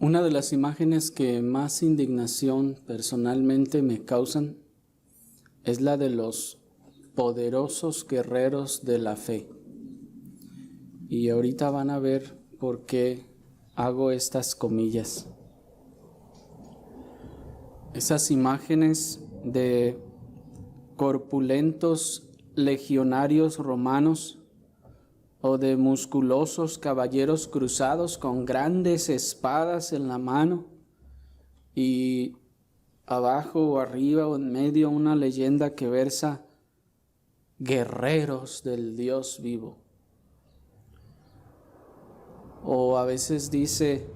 Una de las imágenes que más indignación personalmente me causan es la de los poderosos guerreros de la fe. Y ahorita van a ver por qué hago estas comillas. Esas imágenes de corpulentos legionarios romanos o de musculosos caballeros cruzados con grandes espadas en la mano y abajo o arriba o en medio una leyenda que versa guerreros del Dios vivo. O a veces dice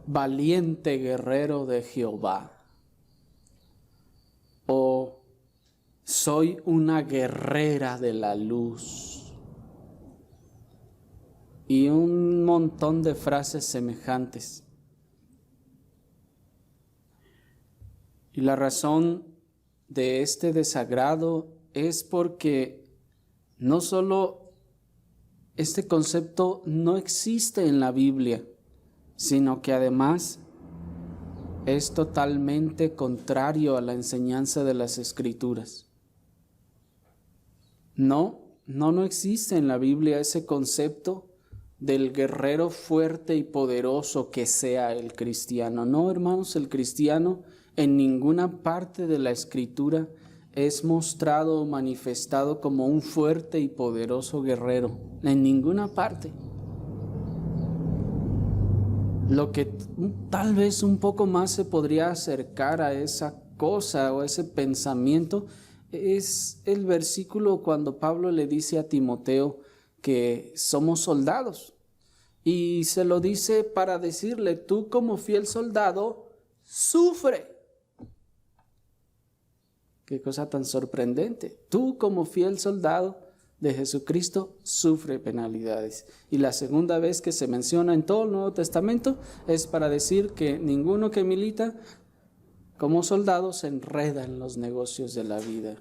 valiente guerrero de Jehová. O soy una guerrera de la luz. Y un montón de frases semejantes. Y la razón de este desagrado es porque no solo este concepto no existe en la Biblia, sino que además es totalmente contrario a la enseñanza de las Escrituras. No existe en la Biblia ese concepto del guerrero fuerte y poderoso que sea el cristiano. No, hermanos, el cristiano en ninguna parte de la Escritura es mostrado o manifestado como un fuerte y poderoso guerrero. En ninguna parte. Lo que tal vez un poco más se podría acercar a esa cosa o ese pensamiento es el versículo cuando Pablo le dice a Timoteo que somos soldados. Y se lo dice para decirle, tú como fiel soldado, sufre. Qué cosa tan sorprendente. Tú como fiel soldado de Jesucristo sufre penalidades. Y la segunda vez que se menciona en todo el Nuevo Testamento es para decir que ninguno que milita como soldado se enreda en los negocios de la vida.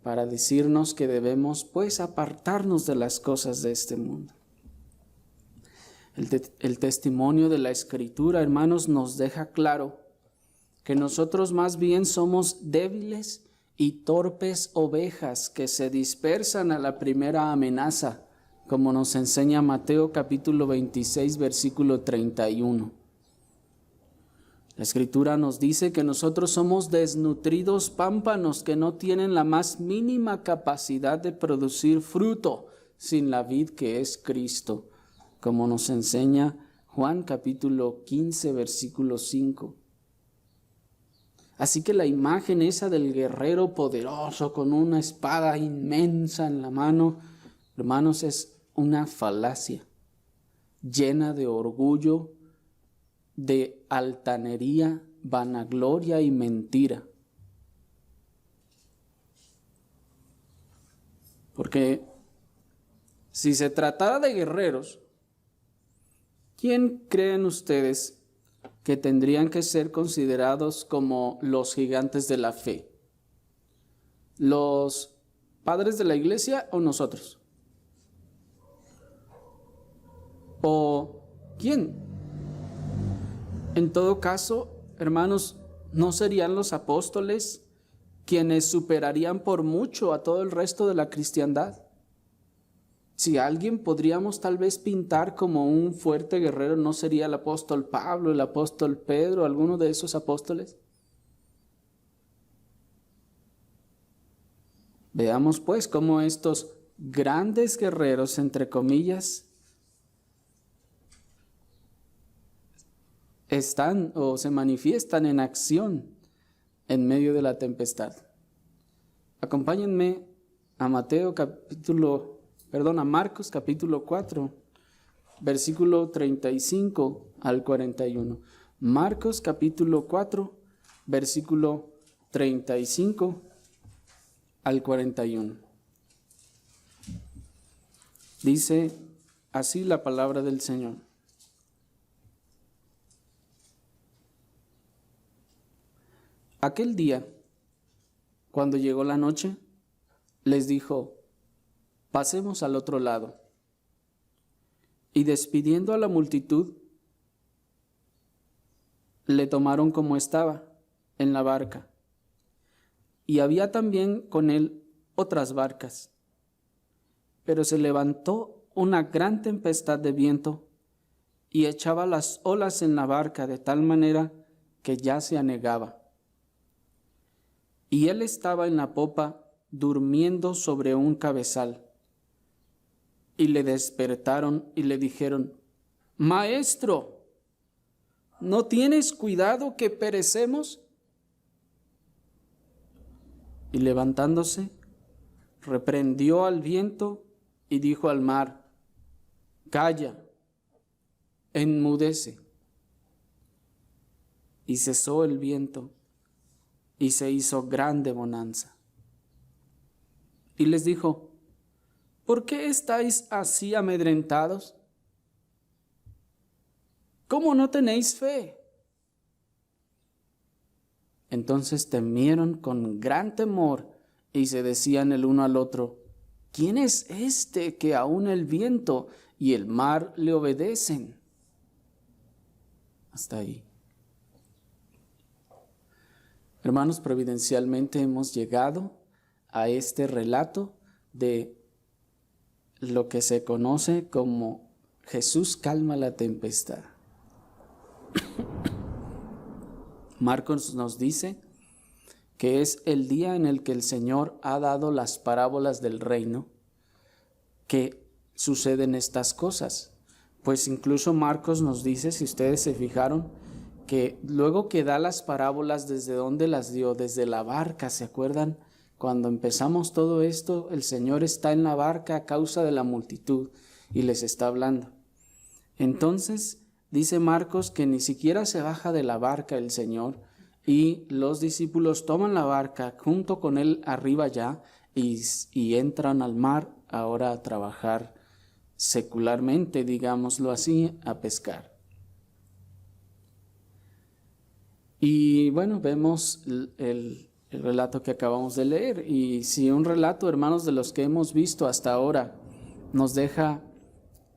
Para decirnos que debemos pues apartarnos de las cosas de este mundo. El testimonio de la Escritura, hermanos, nos deja claro que nosotros más bien somos débiles y torpes ovejas que se dispersan a la primera amenaza, como nos enseña Mateo capítulo 26, versículo 31. La Escritura nos dice que nosotros somos desnutridos pámpanos que no tienen la más mínima capacidad de producir fruto sin la vid que es Cristo, como nos enseña Juan capítulo 15, versículo 5. Así que la imagen esa del guerrero poderoso con una espada inmensa en la mano, hermanos, es una falacia llena de orgullo, de altanería, vanagloria y mentira. Porque si se tratara de guerreros, ¿quién creen ustedes que tendrían que ser considerados como los gigantes de la fe? ¿Los padres de la iglesia o nosotros? ¿O quién? En todo caso, hermanos, ¿no serían los apóstoles quienes superarían por mucho a todo el resto de la cristiandad? Si alguien podríamos tal vez pintar como un fuerte guerrero, ¿no sería el apóstol Pablo, el apóstol Pedro, alguno de esos apóstoles? Veamos pues cómo estos grandes guerreros, entre comillas, están o se manifiestan en acción en medio de la tempestad. Acompáñenme a Marcos capítulo 4, versículo 35 al 41. Marcos capítulo 4, versículo 35 al 41. Dice así la palabra del Señor. Aquel día, cuando llegó la noche, les dijo: pasemos al otro lado. Y despidiendo a la multitud, le tomaron como estaba, en la barca. Y había también con él otras barcas. Pero se levantó una gran tempestad de viento y echaba las olas en la barca de tal manera que ya se anegaba. Y él estaba en la popa durmiendo sobre un cabezal. Y le despertaron y le dijeron: Maestro, ¿no tienes cuidado que perecemos? Y levantándose, reprendió al viento y dijo al mar: Calla, enmudece. Y cesó el viento y se hizo grande bonanza. Y les dijo: ¿Por qué estáis así amedrentados? ¿Cómo no tenéis fe? Entonces temieron con gran temor y se decían el uno al otro: ¿Quién es este que aun el viento y el mar le obedecen? Hasta ahí. Hermanos, providencialmente hemos llegado a este relato de lo que se conoce como Jesús calma la tempestad. Marcos nos dice que es el día en el que el Señor ha dado las parábolas del reino que suceden estas cosas. Pues incluso Marcos nos dice, si ustedes se fijaron, que luego que da las parábolas, ¿desde dónde las dio? Desde la barca, ¿se acuerdan? Cuando empezamos todo esto, el Señor está en la barca a causa de la multitud y les está hablando. Entonces, dice Marcos que ni siquiera se baja de la barca el Señor y los discípulos toman la barca junto con él arriba ya y entran al mar ahora a trabajar secularmente, digámoslo así, a pescar. Y bueno, vemos el relato que acabamos de leer. Y si un relato, hermanos, de los que hemos visto hasta ahora nos deja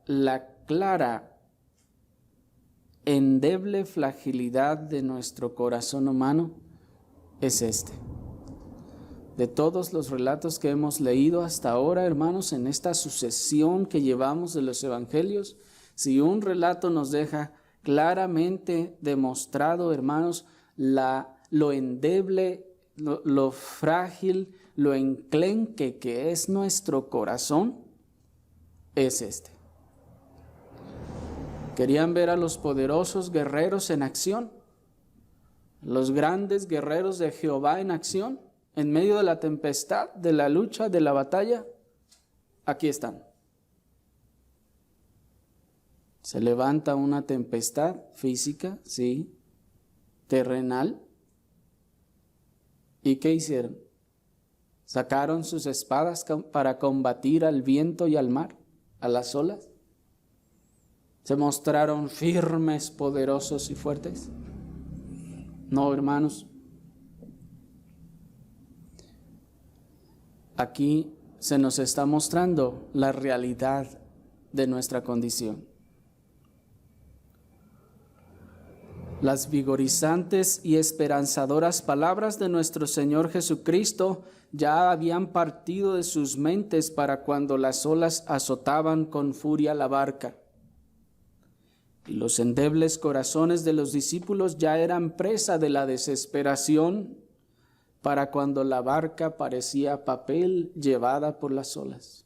la clara, endeble fragilidad de nuestro corazón humano, es este. De todos los relatos que hemos leído hasta ahora, hermanos, en esta sucesión que llevamos de los evangelios, si un relato nos deja claramente demostrado, hermanos, lo endeble, lo frágil, lo enclenque que es nuestro corazón, es este. ¿Querían ver a los poderosos guerreros en acción? Los grandes guerreros de Jehová en acción, en medio de la tempestad, de la lucha, de la batalla. Aquí están. Se levanta una tempestad física, sí, terrenal. ¿Y qué hicieron? ¿Sacaron sus espadas para combatir al viento y al mar, a las olas? ¿Se mostraron firmes, poderosos y fuertes? No, hermanos. Aquí se nos está mostrando la realidad de nuestra condición. Las vigorizantes y esperanzadoras palabras de nuestro Señor Jesucristo ya habían partido de sus mentes para cuando las olas azotaban con furia la barca. Y los endebles corazones de los discípulos ya eran presa de la desesperación para cuando la barca parecía papel llevada por las olas.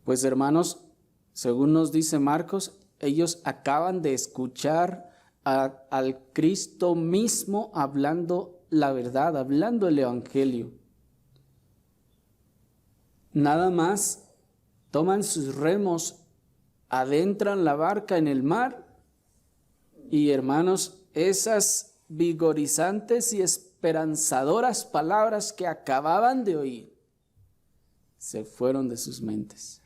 Pues hermanos, según nos dice Marcos, ellos acaban de escuchar al Cristo mismo hablando la verdad, hablando el Evangelio. Nada más toman sus remos, adentran la barca en el mar y, hermanos, esas vigorizantes y esperanzadoras palabras que acababan de oír se fueron de sus mentes.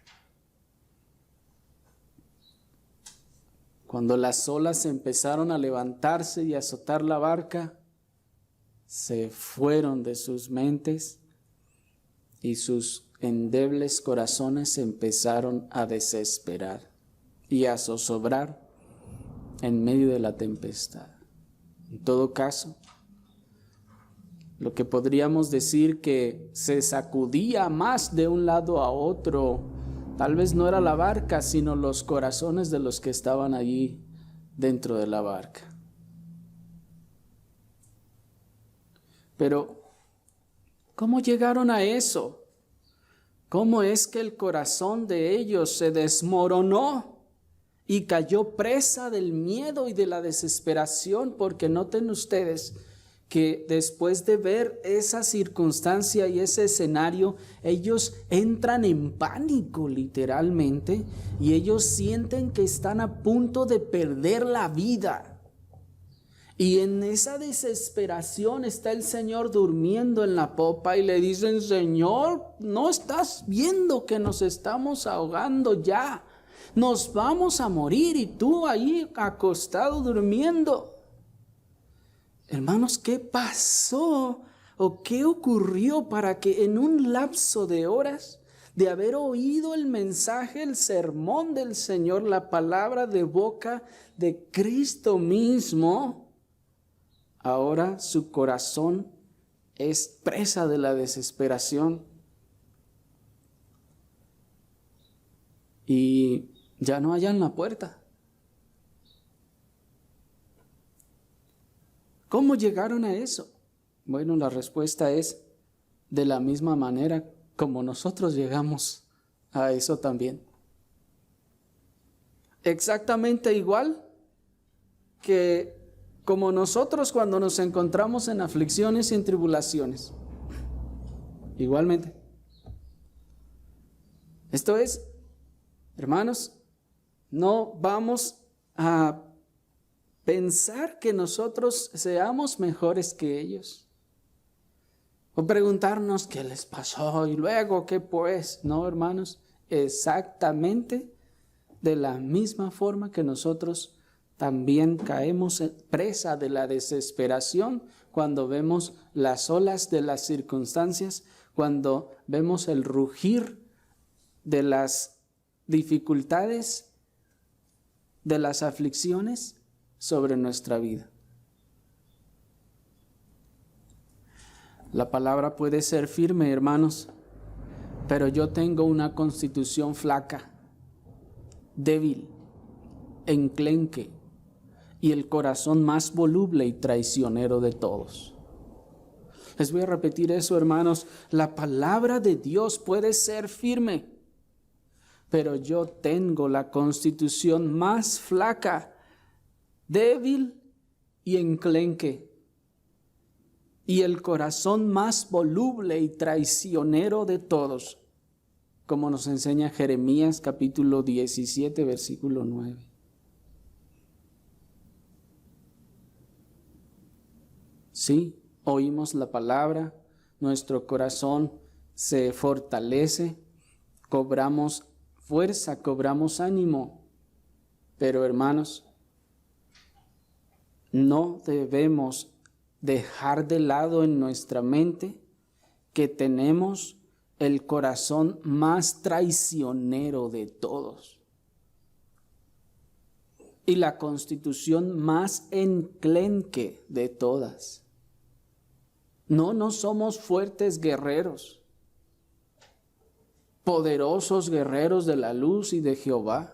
Cuando las olas empezaron a levantarse y a azotar la barca, se fueron de sus mentes y sus endebles corazones empezaron a desesperar y a zozobrar en medio de la tempestad. En todo caso, lo que podríamos decir que se sacudía más de un lado a otro, tal vez no era la barca, sino los corazones de los que estaban allí dentro de la barca. Pero, ¿cómo llegaron a eso? ¿Cómo es que el corazón de ellos se desmoronó y cayó presa del miedo y de la desesperación? Porque noten ustedes que después de ver esa circunstancia y ese escenario, ellos entran en pánico literalmente, y ellos sienten que están a punto de perder la vida. Y en esa desesperación está el Señor durmiendo en la popa y le dicen: Señor, ¿no estás viendo que nos estamos ahogando ya? Nos vamos a morir y tú ahí acostado durmiendo. Hermanos, ¿qué pasó o qué ocurrió para que en un lapso de horas de haber oído el mensaje, el sermón del Señor, la palabra de boca de Cristo mismo, ahora su corazón es presa de la desesperación y ya no hallan la puerta? ¿Cómo llegaron a eso? Bueno, la respuesta es de la misma manera como nosotros llegamos a eso también. Exactamente igual que como nosotros cuando nos encontramos en aflicciones y en tribulaciones. Igualmente. Esto es, hermanos, no vamos a pensar que nosotros seamos mejores que ellos, o preguntarnos qué les pasó y luego qué pues. No, hermanos, exactamente de la misma forma que nosotros también caemos presa de la desesperación cuando vemos las olas de las circunstancias, cuando vemos el rugir de las dificultades, de las aflicciones sobre nuestra vida. La palabra puede ser firme, hermanos, pero yo tengo una constitución flaca, débil, enclenque, y el corazón más voluble y traicionero de todos. Les voy a repetir eso, hermanos. La palabra de Dios puede ser firme, pero yo tengo la constitución más flaca, débil y enclenque, y el corazón más voluble y traicionero de todos, como nos enseña Jeremías capítulo 17, versículo 9. Sí, oímos la palabra, nuestro corazón se fortalece, cobramos fuerza, cobramos ánimo, pero hermanos, no debemos dejar de lado en nuestra mente que tenemos el corazón más traicionero de todos y la constitución más enclenque de todas. No somos fuertes guerreros, poderosos guerreros de la luz y de Jehová.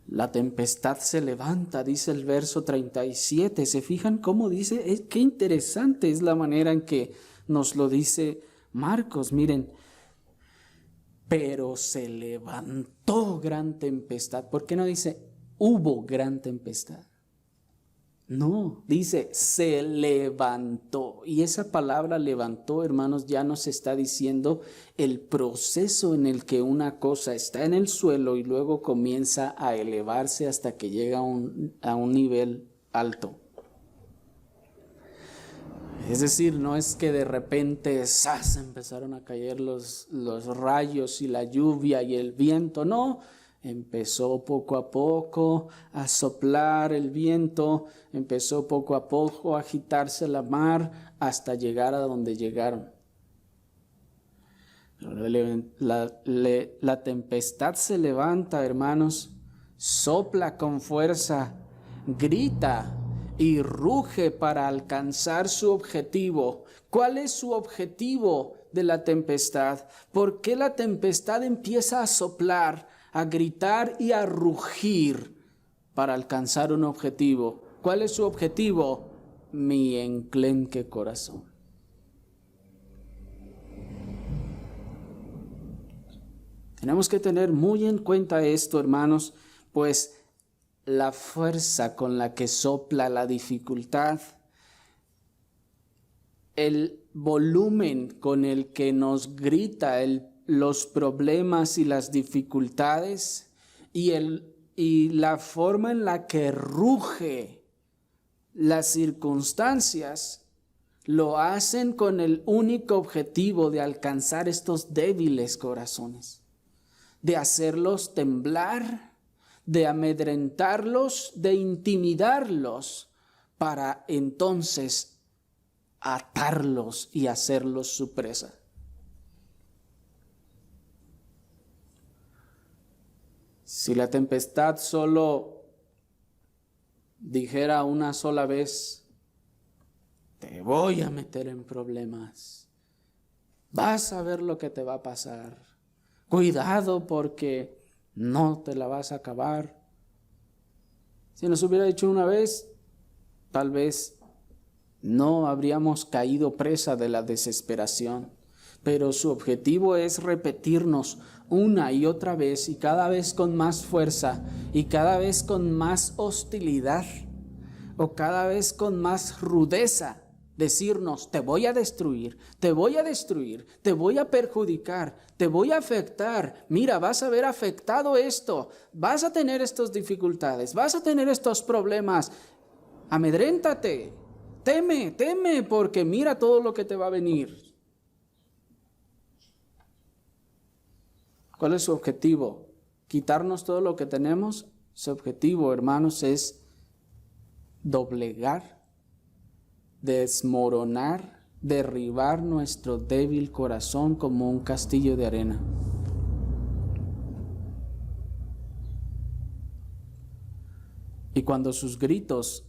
La tempestad se levanta, dice el verso 37. ¿Se fijan cómo dice? Qué interesante es la manera en que nos lo dice Marcos. Miren, pero se levantó gran tempestad. ¿Por qué no dice hubo gran tempestad? No, dice se levantó. Y esa palabra levantó, hermanos, ya nos está diciendo el proceso en el que una cosa está en el suelo y luego comienza a elevarse hasta que llega a un nivel alto. Es decir, no es que de repente ¡zas!, empezaron a caer los rayos y la lluvia y el viento, no. Empezó poco a poco a soplar el viento, empezó poco a poco a agitarse la mar hasta llegar a donde llegaron. La tempestad se levanta, hermanos, sopla con fuerza, grita y ruge para alcanzar su objetivo. ¿Cuál es su objetivo de la tempestad? ¿Por qué la tempestad empieza a soplar, a gritar y a rugir para alcanzar un objetivo? ¿Cuál es su objetivo? Mi enclenque corazón. Tenemos que tener muy en cuenta esto, hermanos, pues la fuerza con la que sopla la dificultad, el volumen con el que nos grita los problemas y las dificultades y la forma en la que ruge las circunstancias, lo hacen con el único objetivo de alcanzar estos débiles corazones, de hacerlos temblar, de amedrentarlos, de intimidarlos, para entonces atarlos y hacerlos su presa. Si la tempestad solo dijera una sola vez, te voy a meter en problemas, vas a ver lo que te va a pasar, cuidado porque no te la vas a acabar. Si nos hubiera dicho una vez, tal vez no habríamos caído presa de la desesperación, pero su objetivo es repetirnos una y otra vez y cada vez con más fuerza y cada vez con más hostilidad o cada vez con más rudeza, decirnos, te voy a destruir, te voy a destruir, te voy a perjudicar, te voy a afectar. Mira, vas a ver afectado esto, vas a tener estas dificultades, vas a tener estos problemas. Amedréntate, teme, porque mira todo lo que te va a venir. ¿Cuál es su objetivo? ¿Quitarnos todo lo que tenemos? Su objetivo, hermanos, es doblegar, desmoronar, derribar nuestro débil corazón como un castillo de arena. Y cuando sus gritos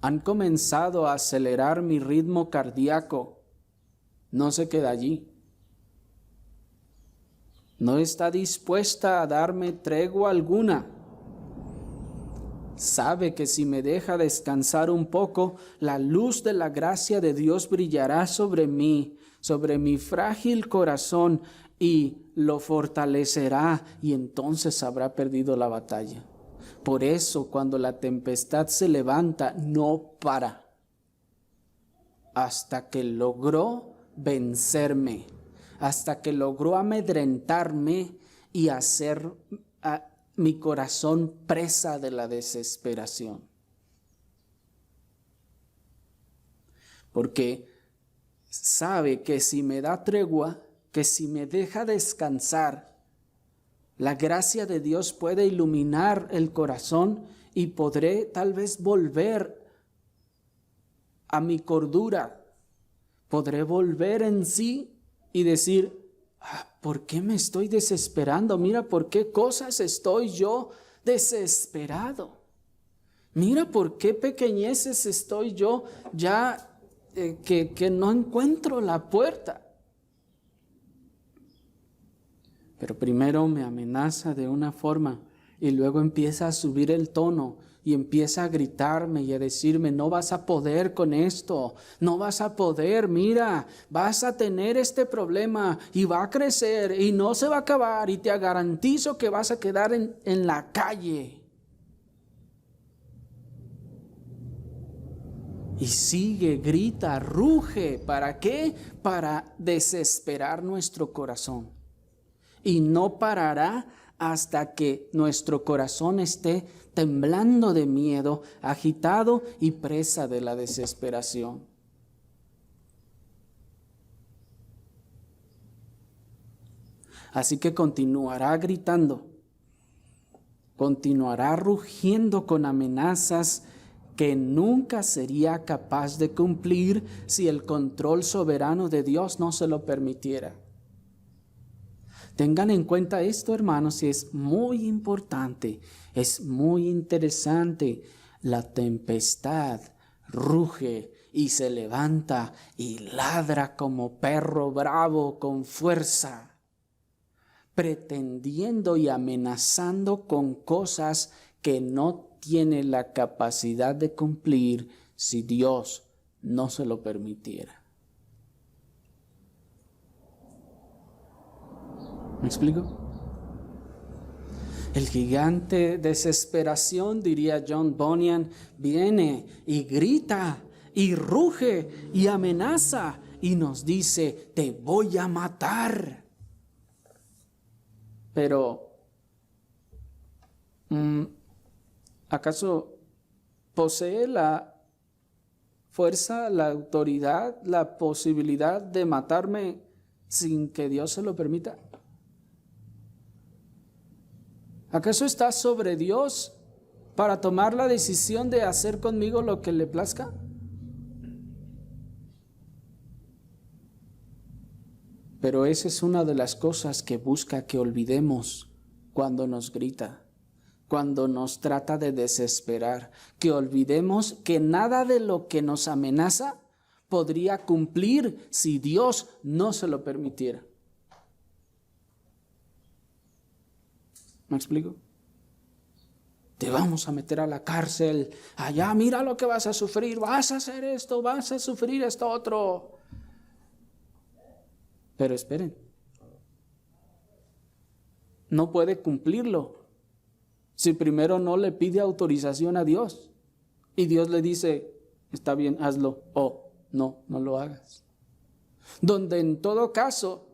han comenzado a acelerar mi ritmo cardíaco, no se queda allí. No está dispuesta a darme tregua alguna. Sabe que si me deja descansar un poco, la luz de la gracia de Dios brillará sobre mí, sobre mi frágil corazón, y lo fortalecerá, y entonces habrá perdido la batalla. Por eso, cuando la tempestad se levanta, no para hasta que logró vencerme, hasta que logró amedrentarme y hacer mi corazón presa de la desesperación. Porque sabe que si me da tregua, que si me deja descansar, la gracia de Dios puede iluminar el corazón y podré tal vez volver a mi cordura. Podré volver en sí y decir, ¿por qué me estoy desesperando? Mira por qué cosas estoy yo desesperado. Mira por qué pequeñeces estoy yo ya que no encuentro la puerta. Pero primero me amenaza de una forma y luego empieza a subir el tono y empieza a gritarme y a decirme, no vas a poder con esto, no vas a poder, mira, vas a tener este problema y va a crecer y no se va a acabar y te garantizo que vas a quedar en la calle. Y sigue, grita, ruge, ¿para qué? Para desesperar nuestro corazón. Y no parará hasta que nuestro corazón esté temblando de miedo, agitado y presa de la desesperación. Así que continuará gritando, continuará rugiendo con amenazas que nunca sería capaz de cumplir si el control soberano de Dios no se lo permitiera. Tengan en cuenta esto, hermanos, y es muy importante, es muy interesante. La tempestad ruge y se levanta y ladra como perro bravo con fuerza, pretendiendo y amenazando con cosas que no tiene la capacidad de cumplir si Dios no se lo permitiera. ¿Me explico? El gigante desesperación, diría John Bunyan, viene y grita y ruge y amenaza y nos dice, te voy a matar. Pero, ¿acaso posee la fuerza, la autoridad, la posibilidad de matarme sin que Dios se lo permita? ¿Acaso está sobre Dios para tomar la decisión de hacer conmigo lo que le plazca? Pero esa es una de las cosas que busca que olvidemos cuando nos grita, cuando nos trata de desesperar, que olvidemos que nada de lo que nos amenaza podría cumplir si Dios no se lo permitiera. ¿Me explico? Te vamos a meter a la cárcel, allá mira lo que vas a sufrir, vas a hacer esto, vas a sufrir esto otro. Pero esperen, no puede cumplirlo si primero no le pide autorización a Dios. Y Dios le dice, está bien, hazlo, o no lo hagas. Donde en todo caso,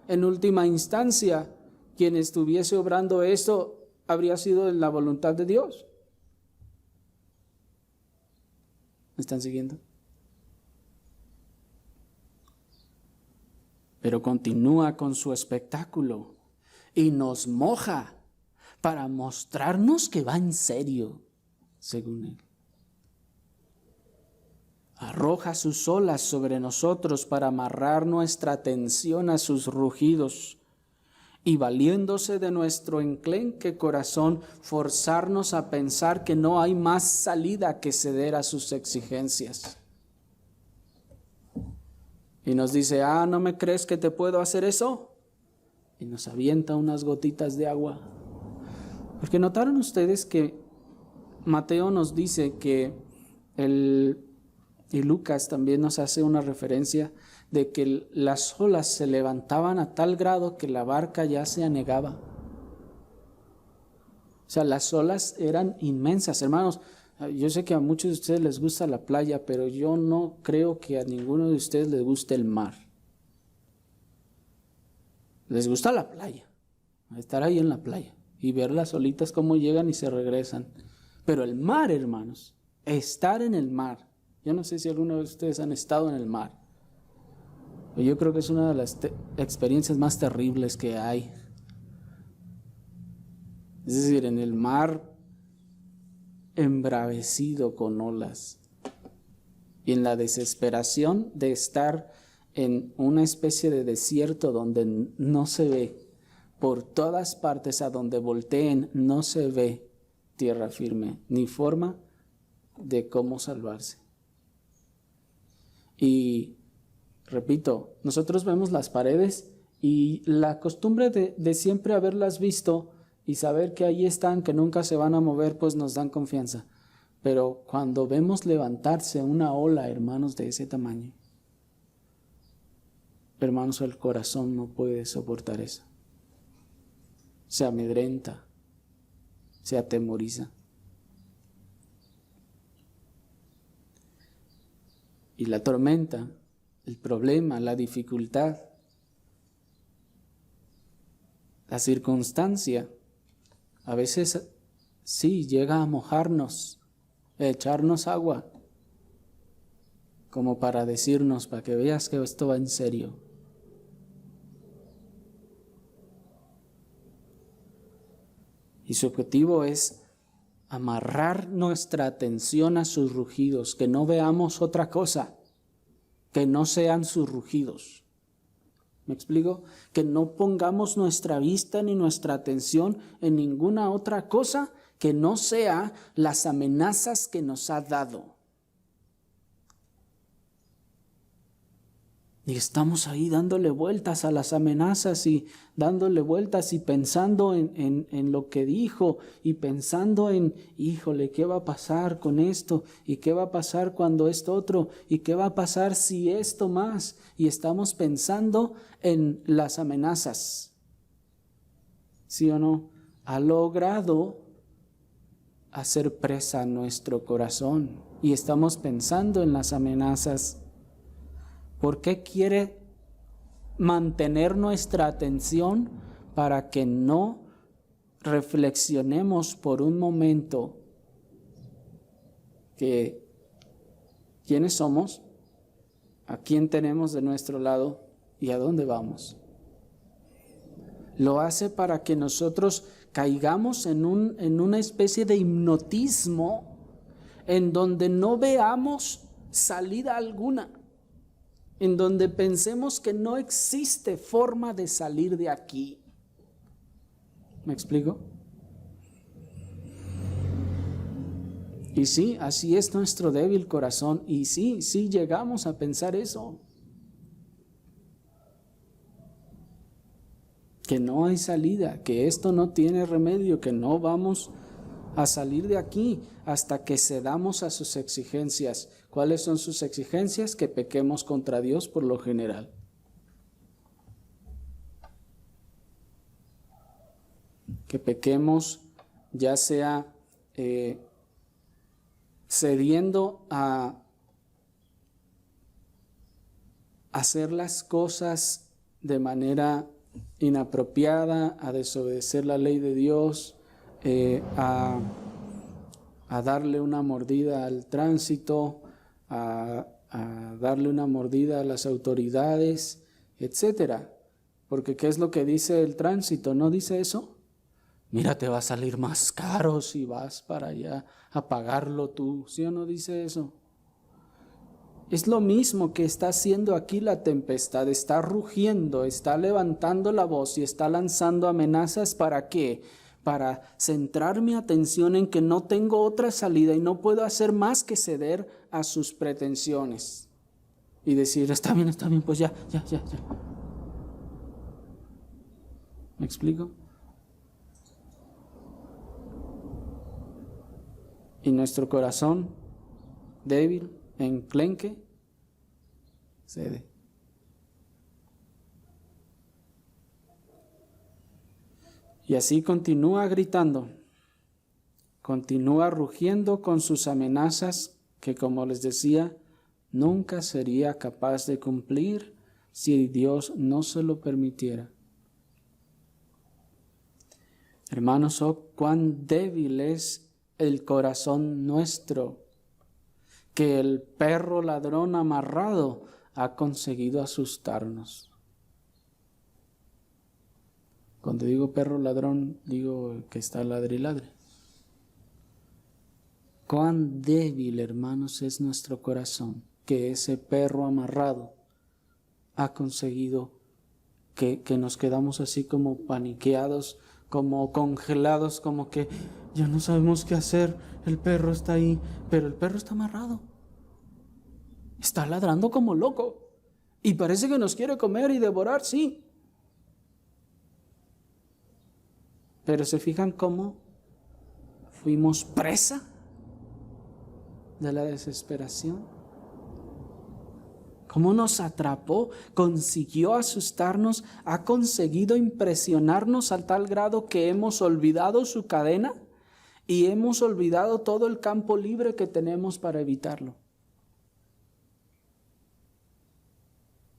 en última instancia, quien estuviese obrando esto habría sido en la voluntad de Dios. ¿Me están siguiendo? Pero continúa con su espectáculo y nos moja para mostrarnos que va en serio, según él. Arroja sus olas sobre nosotros para amarrar nuestra atención a sus rugidos y valiéndose de nuestro enclenque corazón, forzarnos a pensar que no hay más salida que ceder a sus exigencias. Y nos dice, ¿no me crees que te puedo hacer eso? Y nos avienta unas gotitas de agua. Porque notaron ustedes que Mateo nos dice que y Lucas también nos hace una referencia de que las olas se levantaban a tal grado que la barca ya se anegaba. O sea, las olas eran inmensas, hermanos. Yo sé que a muchos de ustedes les gusta la playa, pero yo no creo que a ninguno de ustedes les guste el mar. Les gusta la playa, estar ahí en la playa y ver las olitas cómo llegan y se regresan. Pero el mar, hermanos, estar en el mar. Yo no sé si alguno de ustedes han estado en el mar. Yo creo que es una de las experiencias más terribles que hay. Es decir, en el mar embravecido con olas y en la desesperación de estar en una especie de desierto donde no se ve, por todas partes a donde volteen no se ve tierra firme, ni forma de cómo salvarse. Y repito, nosotros vemos las paredes y la costumbre de siempre haberlas visto y saber que ahí están, que nunca se van a mover, pues nos dan confianza. Pero cuando vemos levantarse una ola, hermanos, de ese tamaño, hermanos, el corazón no puede soportar eso. Se amedrenta, se atemoriza. Y la tormenta, el problema, la dificultad, la circunstancia, a veces sí llega a mojarnos, a echarnos agua, como para decirnos, para que veas que esto va en serio. Y su objetivo es amarrar nuestra atención a sus rugidos, que no veamos otra cosa, que no sean sus rugidos. ¿Me explico? Que no pongamos nuestra vista ni nuestra atención en ninguna otra cosa que no sea las amenazas que nos ha dado. Y estamos ahí dándole vueltas a las amenazas y dándole vueltas y pensando en lo que dijo y pensando en, híjole, ¿qué va a pasar con esto? ¿Y qué va a pasar cuando esto otro? ¿Y qué va a pasar si esto más? Y estamos pensando en las amenazas. ¿Sí o no? Ha logrado hacer presa nuestro corazón y estamos pensando en las amenazas. ¿Por qué quiere mantener nuestra atención? Para que no reflexionemos por un momento que quiénes somos, a quién tenemos de nuestro lado y a dónde vamos. Lo hace para que nosotros caigamos en una especie de hipnotismo en donde no veamos salida alguna, en donde pensemos que no existe forma de salir de aquí. ¿Me explico? Y sí, así es nuestro débil corazón. Y sí llegamos a pensar eso. Que no hay salida, que esto no tiene remedio, que no vamos a salir de aquí hasta que cedamos a sus exigencias. ¿Cuáles son sus exigencias? Que pequemos contra Dios por lo general. Que pequemos ya sea cediendo a hacer las cosas de manera inapropiada, a desobedecer la ley de Dios, a darle una mordida al tránsito, a darle una mordida a las autoridades, etcétera. Porque ¿qué es lo que dice el tránsito? ¿No dice eso? Mira, te va a salir más caro si vas para allá a pagarlo tú. ¿Sí o no dice eso? Es lo mismo que está haciendo aquí la tempestad. Está rugiendo, está levantando la voz y está lanzando amenazas. ¿Para qué? Para centrar mi atención en que no tengo otra salida y no puedo hacer más que ceder a sus pretensiones. Y decir, está bien, pues ya. ¿Me explico? Y nuestro corazón débil, enclenque, cede. Y así continúa gritando, continúa rugiendo con sus amenazas que, como les decía, nunca sería capaz de cumplir si Dios no se lo permitiera. Hermanos, oh, cuán débil es el corazón nuestro, que el perro ladrón amarrado ha conseguido asustarnos. Cuando digo perro ladrón, digo que está ladre y ladre. Cuán débil, hermanos, es nuestro corazón, que ese perro amarrado ha conseguido que nos quedamos así como paniqueados, como congelados, como que ya no sabemos qué hacer. El perro está ahí, pero el perro está amarrado. Está ladrando como loco y parece que nos quiere comer y devorar, sí. Pero ¿se fijan cómo fuimos presa de la desesperación? ¿Cómo nos atrapó? Consiguió asustarnos, ha conseguido impresionarnos a tal grado que hemos olvidado su cadena y hemos olvidado todo el campo libre que tenemos para evitarlo.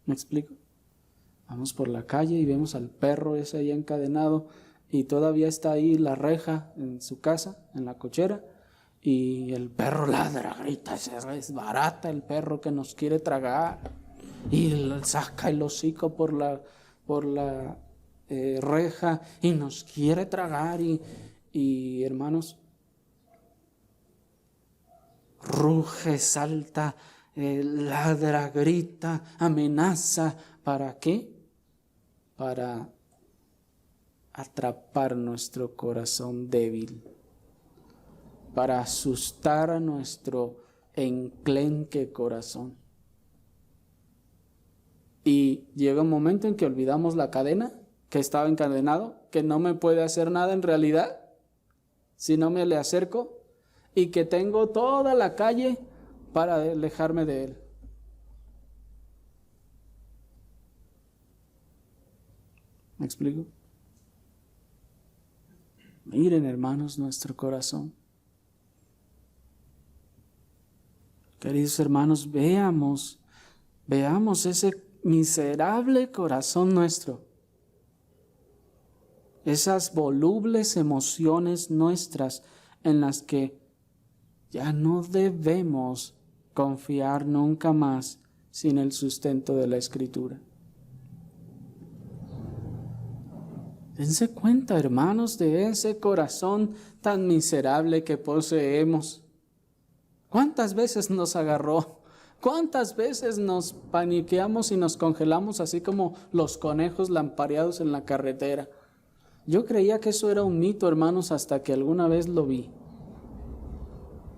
¿Me explico? Vamos por la calle y vemos al perro ese ahí encadenado y todavía está ahí la reja en su casa, en la cochera, y el perro ladra, grita, se desbarata el perro que nos quiere tragar y saca el hocico por la reja y nos quiere tragar y hermanos, ruge, salta, ladra, grita, amenaza. ¿Para qué? para atrapar nuestro corazón débil, para asustar a nuestro enclenque corazón. Y llega un momento en que olvidamos la cadena, que estaba encadenado, que no me puede hacer nada en realidad si no me le acerco, y que tengo toda la calle para alejarme de él. ¿Me explico? Miren, hermanos, nuestro corazón. Queridos hermanos, veamos ese miserable corazón nuestro, esas volubles emociones nuestras en las que ya no debemos confiar nunca más sin el sustento de la Escritura. Dense cuenta, hermanos, de ese corazón tan miserable que poseemos. ¿Cuántas veces nos agarró? ¿Cuántas veces nos paniqueamos y nos congelamos así como los conejos lampareados en la carretera? Yo creía que eso era un mito, hermanos, hasta que alguna vez lo vi.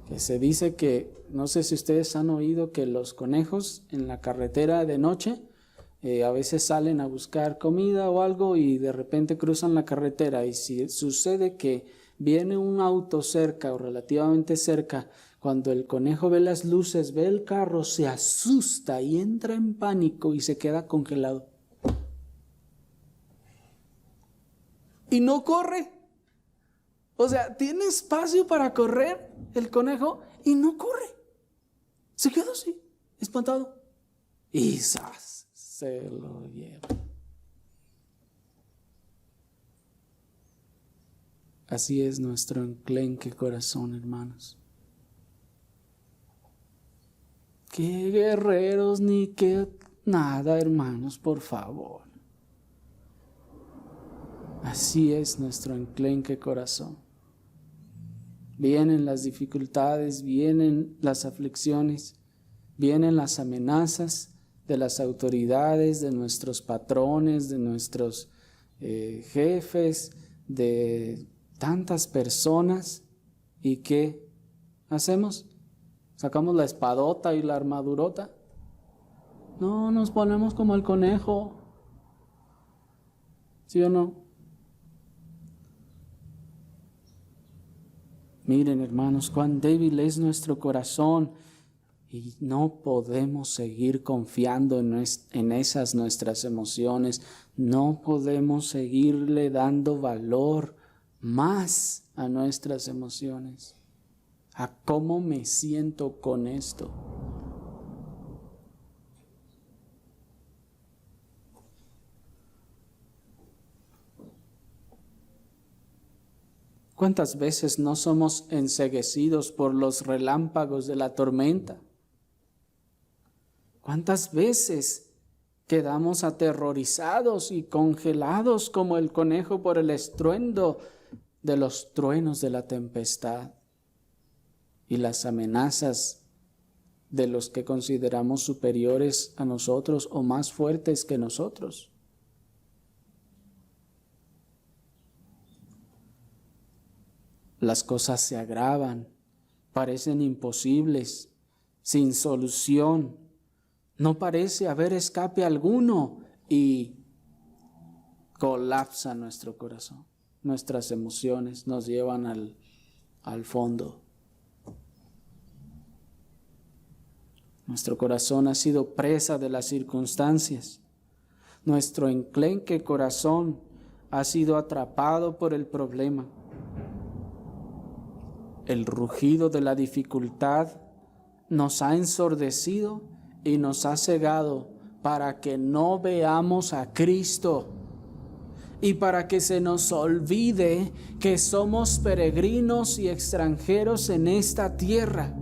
Que se dice que, no sé si ustedes han oído, que los conejos en la carretera de noche a veces salen a buscar comida o algo y de repente cruzan la carretera, y si sucede que viene un auto cerca o relativamente cerca, cuando el conejo ve las luces, ve el carro, se asusta y entra en pánico y se queda congelado. Y no corre. O sea, tiene espacio para correr el conejo y no corre. Se queda así, espantado. Y ¡zas! Se lo lleva. Así es nuestro enclenque corazón, hermanos. Qué guerreros ni qué nada, hermanos, por favor. Así es nuestro enclenque corazón. Vienen las dificultades, vienen las aflicciones, vienen las amenazas de las autoridades, de nuestros patrones, de nuestros jefes, de tantas personas. ¿Y qué hacemos? ¿Sacamos la espadota y la armadurota? No, nos ponemos como el conejo. ¿Sí o no? Miren, hermanos, cuán débil es nuestro corazón y no podemos seguir confiando en esas nuestras emociones. No podemos seguirle dando valor más a nuestras emociones, a cómo me siento con esto. ¿Cuántas veces no somos enceguecidos por los relámpagos de la tormenta? ¿Cuántas veces quedamos aterrorizados y congelados como el conejo por el estruendo de los truenos de la tempestad y las amenazas de los que consideramos superiores a nosotros o más fuertes que nosotros? Las cosas se agravan, parecen imposibles, sin solución. No parece haber escape alguno y colapsa nuestro corazón. Nuestras emociones nos llevan al fondo. Nuestro corazón ha sido presa de las circunstancias. Nuestro enclenque corazón ha sido atrapado por el problema. El rugido de la dificultad nos ha ensordecido y nos ha cegado para que no veamos a Cristo y para que se nos olvide que somos peregrinos y extranjeros en esta tierra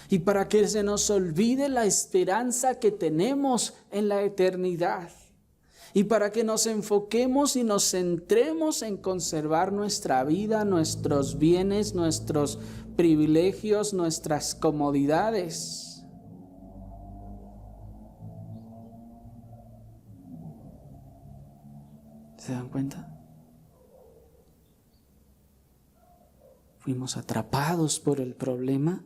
y para que se nos olvide la esperanza que tenemos en la eternidad. Y para que nos enfoquemos y nos centremos en conservar nuestra vida, nuestros bienes, nuestros privilegios, nuestras comodidades. ¿Se dan cuenta? Fuimos atrapados por el problema.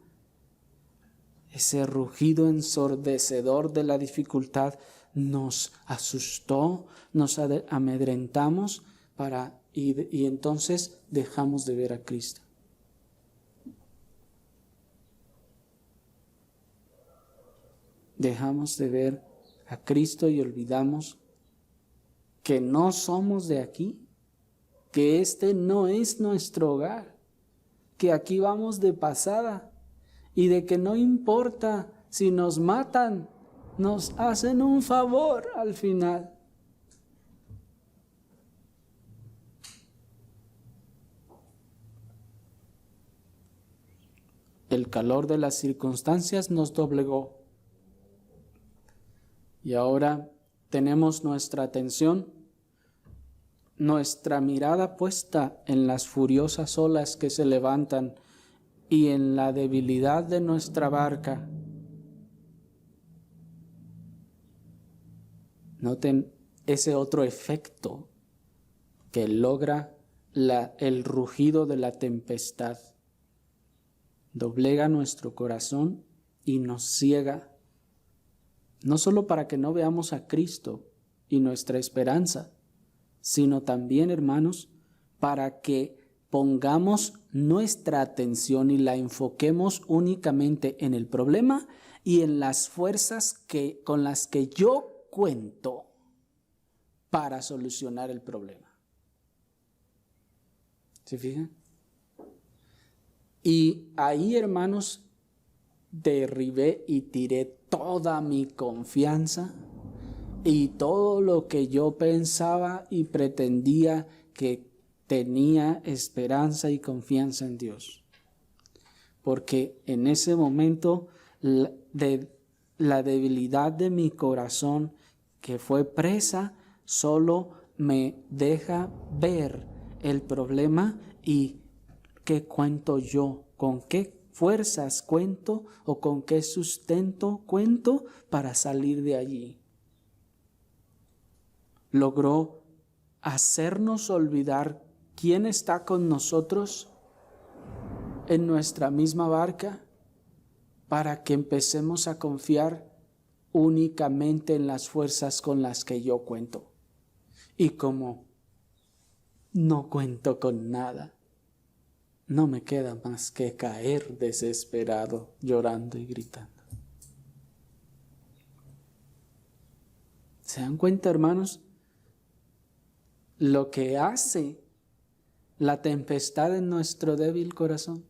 Ese rugido ensordecedor de la dificultad nos asustó, nos amedrentamos y entonces dejamos de ver a Cristo. Dejamos de ver a Cristo y olvidamos que no somos de aquí, que este no es nuestro hogar, que aquí vamos de pasada y de que no importa si nos matan, nos hacen un favor al final. El calor de las circunstancias nos doblegó y ahora tenemos nuestra atención, nuestra mirada puesta en las furiosas olas que se levantan y en la debilidad de nuestra barca. Noten ese otro efecto que logra el rugido de la tempestad. Doblega nuestro corazón y nos ciega, no solo para que no veamos a Cristo y nuestra esperanza, sino también, hermanos, para que pongamos nuestra atención y la enfoquemos únicamente en el problema y en las fuerzas con las que yo cuento para solucionar el problema. ¿Se fijan? Y ahí, hermanos, derribé y tiré toda mi confianza y todo lo que yo pensaba y pretendía que tenía esperanza y confianza en Dios. Porque en ese momento la debilidad de mi corazón, que fue presa, solo me deja ver el problema y qué cuento yo, con qué fuerzas cuento o con qué sustento cuento para salir de allí. Logró hacernos olvidar quién está con nosotros en nuestra misma barca para que empecemos a confiar únicamente en las fuerzas con las que yo cuento. Y como no cuento con nada, no me queda más que caer desesperado, llorando y gritando. ¿Se dan cuenta, hermanos? Lo que hace la tempestad en nuestro débil corazón,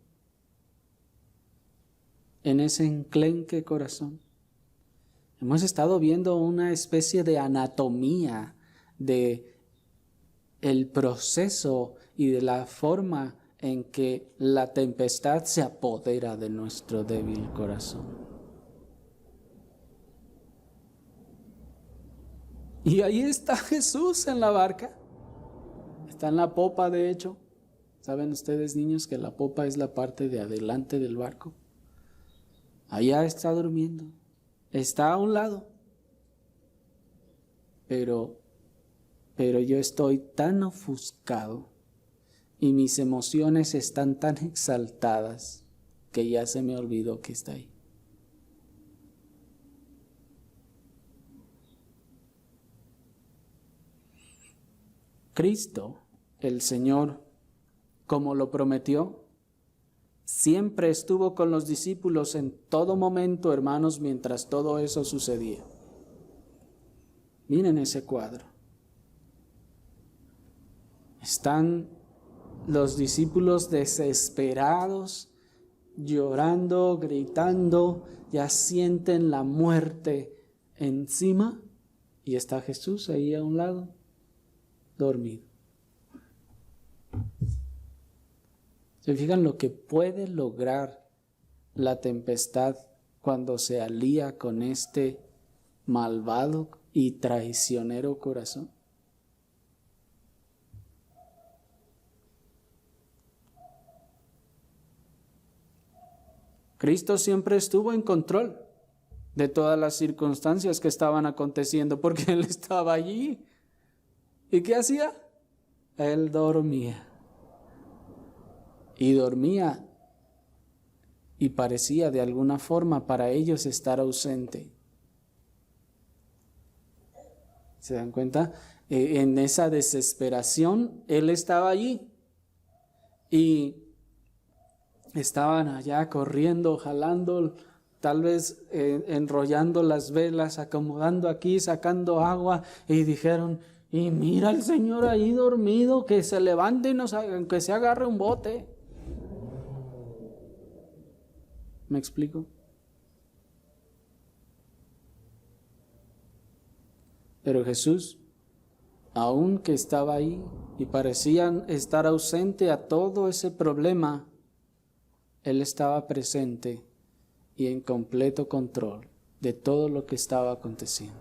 en ese enclenque corazón. Hemos estado viendo una especie de anatomía de el proceso y de la forma en que la tempestad se apodera de nuestro débil corazón. Y ahí está Jesús en la barca. Está en la popa, de hecho. ¿Saben ustedes, niños, que la popa es la parte de adelante del barco? Allá está durmiendo. Está a un lado. Pero yo estoy tan ofuscado y mis emociones están tan exaltadas que ya se me olvidó que está ahí. Cristo, el Señor, como lo prometió, siempre estuvo con los discípulos en todo momento, hermanos, mientras todo eso sucedía. Miren ese cuadro. Están los discípulos desesperados, llorando, gritando, ya sienten la muerte encima y está Jesús ahí a un lado, dormido. ¿Se fijan lo que puede lograr la tempestad cuando se alía con este malvado y traicionero corazón? Cristo siempre estuvo en control de todas las circunstancias que estaban aconteciendo porque Él estaba allí. ¿Y qué hacía? Él dormía. Y dormía y parecía de alguna forma para ellos estar ausente. ¿Se dan cuenta? En esa desesperación, Él estaba allí. Y estaban allá corriendo, jalando, tal vez enrollando las velas, acomodando aquí, sacando agua, y dijeron, y mira al Señor ahí dormido, que se levante y que se agarre un bote. ¿Me explico? Pero Jesús, aun que estaba ahí y parecía estar ausente a todo ese problema, Él estaba presente y en completo control de todo lo que estaba aconteciendo.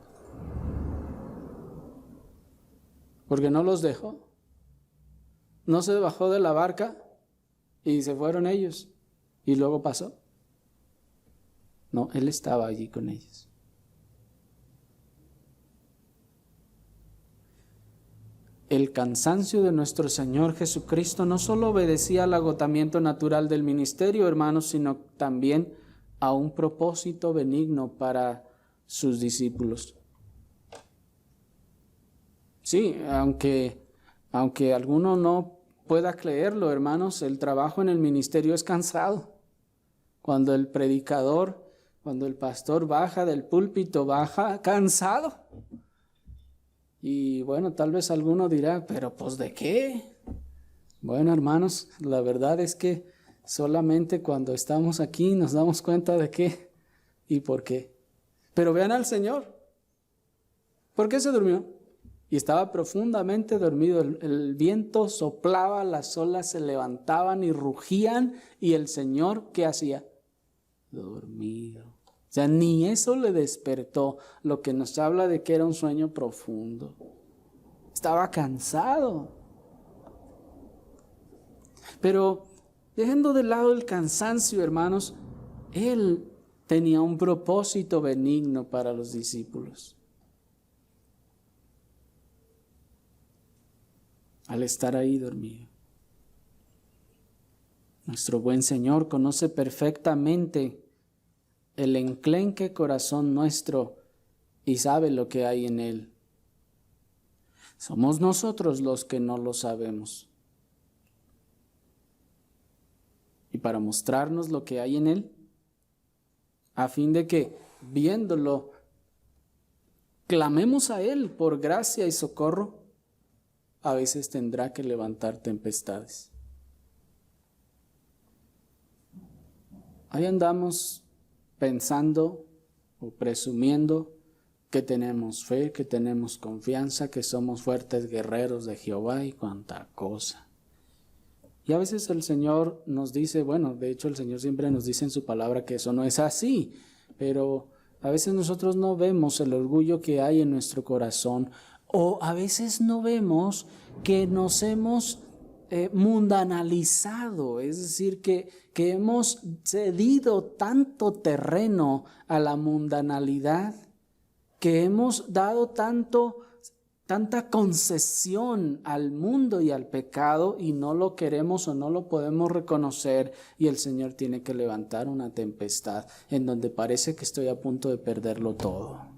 Porque no los dejó. No se bajó de la barca y se fueron ellos y luego pasó. No, Él estaba allí con ellos. El cansancio de nuestro Señor Jesucristo no solo obedecía al agotamiento natural del ministerio, hermanos, sino también a un propósito benigno para sus discípulos. Sí, aunque alguno no pueda creerlo, hermanos, el trabajo en el ministerio es cansado. Cuando el predicador, cuando el pastor baja del púlpito, baja cansado. Y bueno, tal vez alguno dirá, pero pues ¿de qué? Bueno, hermanos, la verdad es que solamente cuando estamos aquí nos damos cuenta de qué y por qué. Pero vean al Señor. ¿Por qué se durmió? Y estaba profundamente dormido. El viento soplaba, las olas se levantaban y rugían. ¿Y el Señor qué hacía? Dormido. O sea, ni eso le despertó, lo que nos habla de que era un sueño profundo. Estaba cansado. Pero dejando de lado el cansancio, hermanos, Él tenía un propósito benigno para los discípulos. Al estar ahí dormido. Nuestro buen Señor conoce perfectamente el enclenque corazón nuestro y sabe lo que hay en él. Somos nosotros los que no lo sabemos. Y para mostrarnos lo que hay en él, a fin de que, viéndolo, clamemos a él por gracia y socorro, a veces tendrá que levantar tempestades. Ahí andamos pensando o presumiendo que tenemos fe, que tenemos confianza, que somos fuertes guerreros de Jehová y cuanta cosa. Y a veces el Señor nos dice, bueno, de hecho el Señor siempre nos dice en su palabra que eso no es así, pero a veces nosotros no vemos el orgullo que hay en nuestro corazón, o a veces no vemos que nos hemos mundanalizado, es decir, que hemos cedido tanto terreno a la mundanalidad, que hemos dado tanta concesión al mundo y al pecado y no lo queremos o no lo podemos reconocer, y el Señor tiene que levantar una tempestad en donde parece que estoy a punto de perderlo todo.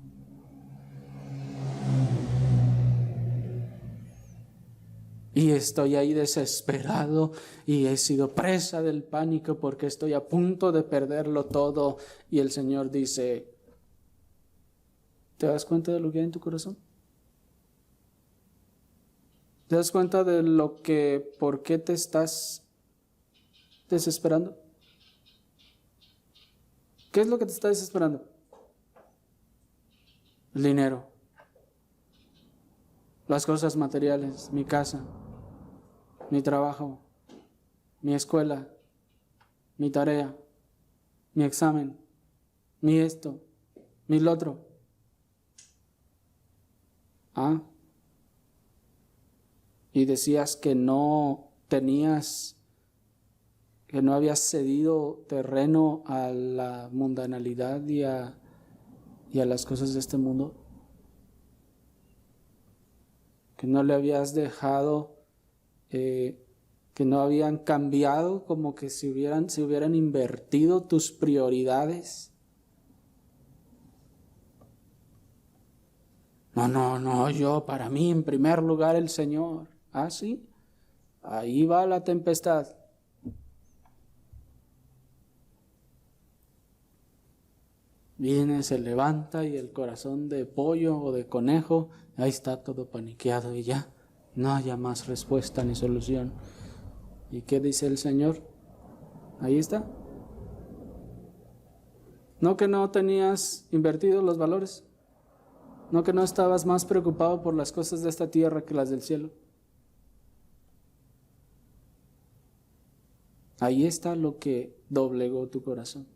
Y estoy ahí desesperado y he sido presa del pánico porque estoy a punto de perderlo todo. Y el Señor dice, ¿te das cuenta de lo que hay en tu corazón? ¿Te das cuenta de por qué te estás desesperando? ¿Qué es lo que te está desesperando? El dinero, las cosas materiales, mi casa, mi trabajo, mi escuela, mi tarea, mi examen, mi esto, mi lo otro. Y decías que no habías cedido terreno a la mundanalidad y a las cosas de este mundo. Que no le habías dejado que no habían cambiado, como que se hubieran invertido tus prioridades. No, para mí en primer lugar el Señor. Ah, sí, ahí va la tempestad. Viene, se levanta y el corazón de pollo o de conejo, ahí está todo paniqueado y ya no haya más respuesta ni solución. ¿Y qué dice el Señor? Ahí está. ¿No que no tenías invertido los valores? ¿No que no estabas más preocupado por las cosas de esta tierra que las del cielo? Ahí está lo que doblegó tu corazón.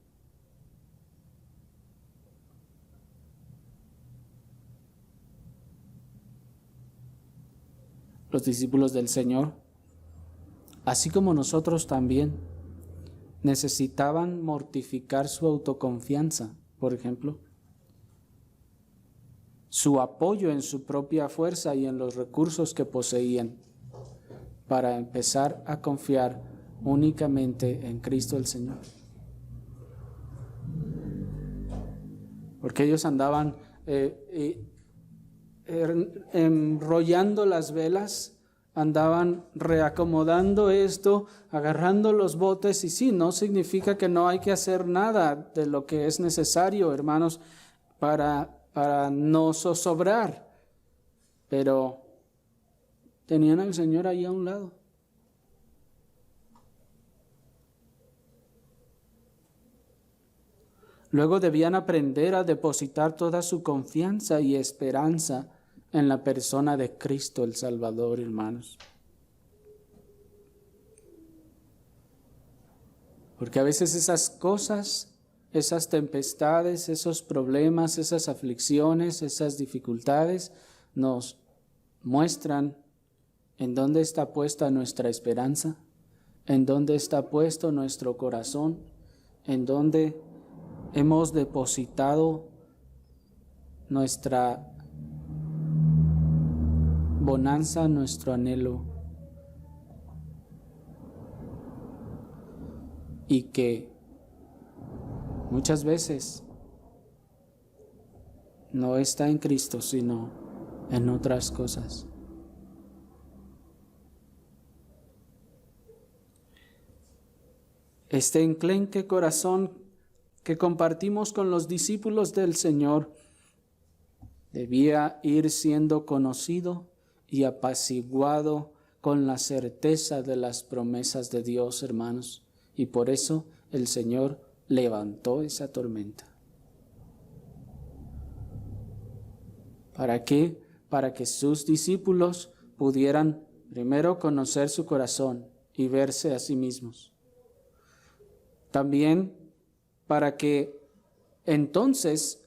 Los discípulos del Señor, así como nosotros también, necesitaban mortificar su autoconfianza, por ejemplo, su apoyo en su propia fuerza y en los recursos que poseían, para empezar a confiar únicamente en Cristo el Señor. Porque ellos andaban enrollando las velas, andaban reacomodando esto, agarrando los botes, y sí, no significa que no hay que hacer nada de lo que es necesario, hermanos, para no zozobrar, pero tenían al Señor ahí a un lado. Luego debían aprender a depositar toda su confianza y esperanza en la persona de Cristo el Salvador, hermanos. Porque a veces esas cosas, esas tempestades, esos problemas, esas aflicciones, esas dificultades nos muestran en dónde está puesta nuestra esperanza, en dónde está puesto nuestro corazón, en dónde hemos depositado nuestra bonanza, nuestro anhelo, y que muchas veces no está en Cristo, sino en otras cosas. Este enclenque corazón que compartimos con los discípulos del Señor debía ir siendo conocido y apaciguado con la certeza de las promesas de Dios, hermanos. Y por eso el Señor levantó esa tormenta. ¿Para qué? Para que sus discípulos pudieran primero conocer su corazón y verse a sí mismos. También para que entonces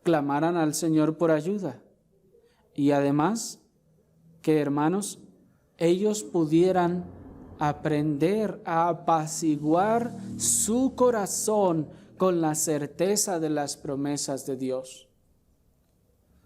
clamaran al Señor por ayuda. Y además que, hermanos, ellos pudieran aprender a apaciguar su corazón con la certeza de las promesas de Dios.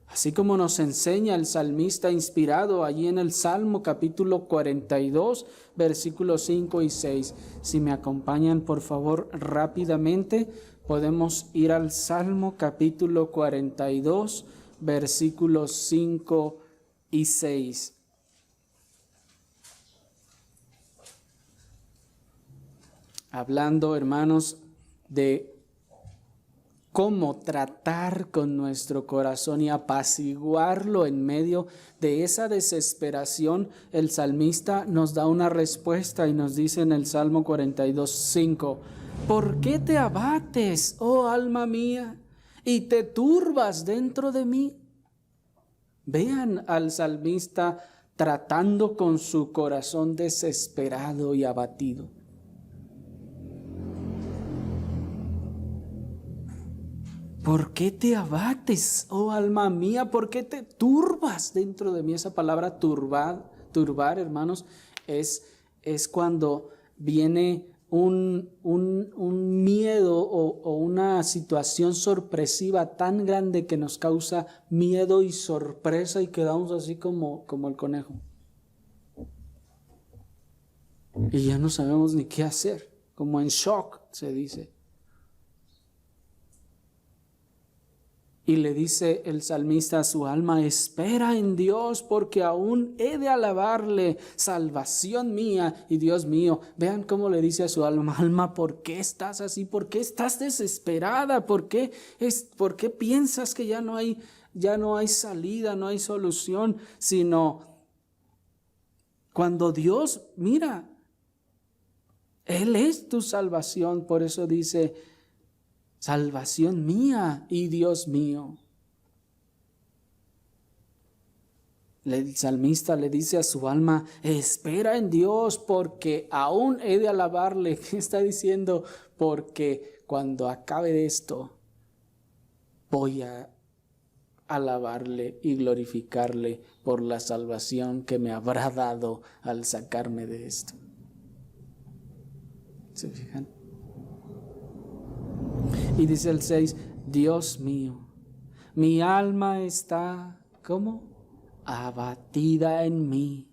Así como nos enseña el salmista inspirado allí en el Salmo capítulo 42, versículos 5 y 6. Si me acompañan, por favor, rápidamente, podemos ir al Salmo capítulo 42, versículos 5 y 6. Hablando, hermanos, de cómo tratar con nuestro corazón y apaciguarlo en medio de esa desesperación, el salmista nos da una respuesta y nos dice en el Salmo 42:5: ¿por qué te abates, oh alma mía, y te turbas dentro de mí? Vean al salmista tratando con su corazón desesperado y abatido. ¿Por qué te abates, oh alma mía? ¿Por qué te turbas dentro de mí? Esa palabra turbar, hermanos, es cuando viene un miedo o una situación sorpresiva tan grande que nos causa miedo y sorpresa y quedamos así como el conejo. y ya no sabemos ni qué hacer, como en shock se dice. Y le dice el salmista a su alma: espera en Dios, porque aún he de alabarle, salvación mía y Dios mío. Vean cómo le dice a su alma: alma, ¿por qué estás así? ¿Por qué estás desesperada? ¿Por qué piensas que ya no hay salida, no hay solución? Sino cuando Dios, mira, Él es tu salvación. Por eso dice: salvación mía y Dios mío. El salmista le dice a su alma: espera en Dios, porque aún he de alabarle. ¿Qué está diciendo? Porque cuando acabe esto, voy a alabarle y glorificarle por la salvación que me habrá dado al sacarme de esto. ¿Se fijan? Y dice el 6, Dios mío, mi alma está, ¿cómo? Abatida en mí.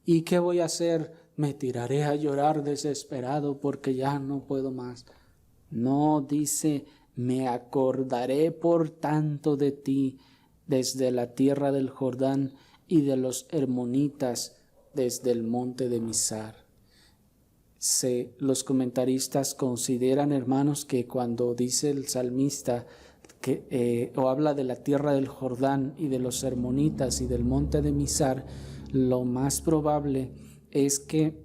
¿Y qué voy a hacer? Me tiraré a llorar desesperado porque ya no puedo más. No, dice, me acordaré por tanto de ti desde la tierra del Jordán y de los hermonitas desde el monte de Mizar. Los comentaristas consideran, hermanos, que cuando dice el salmista o habla de la tierra del Jordán y de los hermonitas y del monte de Mizar, lo más probable es que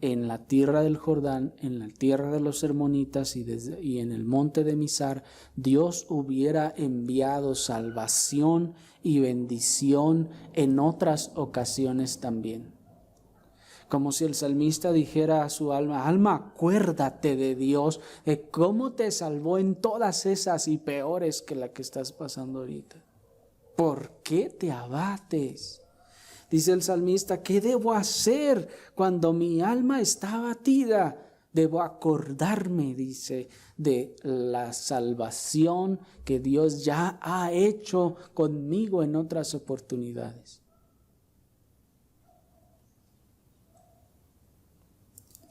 en la tierra del Jordán, en la tierra de los hermonitas y en el monte de Mizar, Dios hubiera enviado salvación y bendición en otras ocasiones también. Como si el salmista dijera a su alma: alma, acuérdate de Dios, de cómo te salvó en todas esas y peores que la que estás pasando ahorita. ¿Por qué te abates? Dice el salmista: ¿qué debo hacer cuando mi alma está abatida? Debo acordarme, dice, de la salvación que Dios ya ha hecho conmigo en otras oportunidades.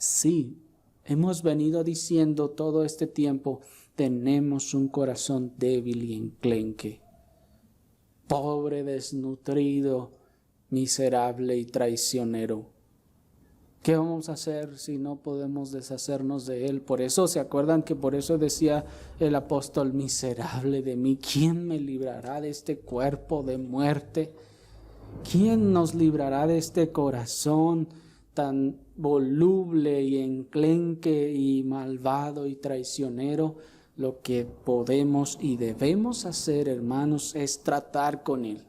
Sí, hemos venido diciendo todo este tiempo: tenemos un corazón débil y enclenque, pobre, desnutrido, miserable y traicionero. ¿Qué vamos a hacer si no podemos deshacernos de él? Por eso, ¿se acuerdan que por eso decía el apóstol: miserable de mí, ¿quién me librará de este cuerpo de muerte? ¿Quién nos librará de este corazón tan voluble y enclenque y malvado y traicionero? Lo que podemos y debemos hacer, hermanos, es tratar con él.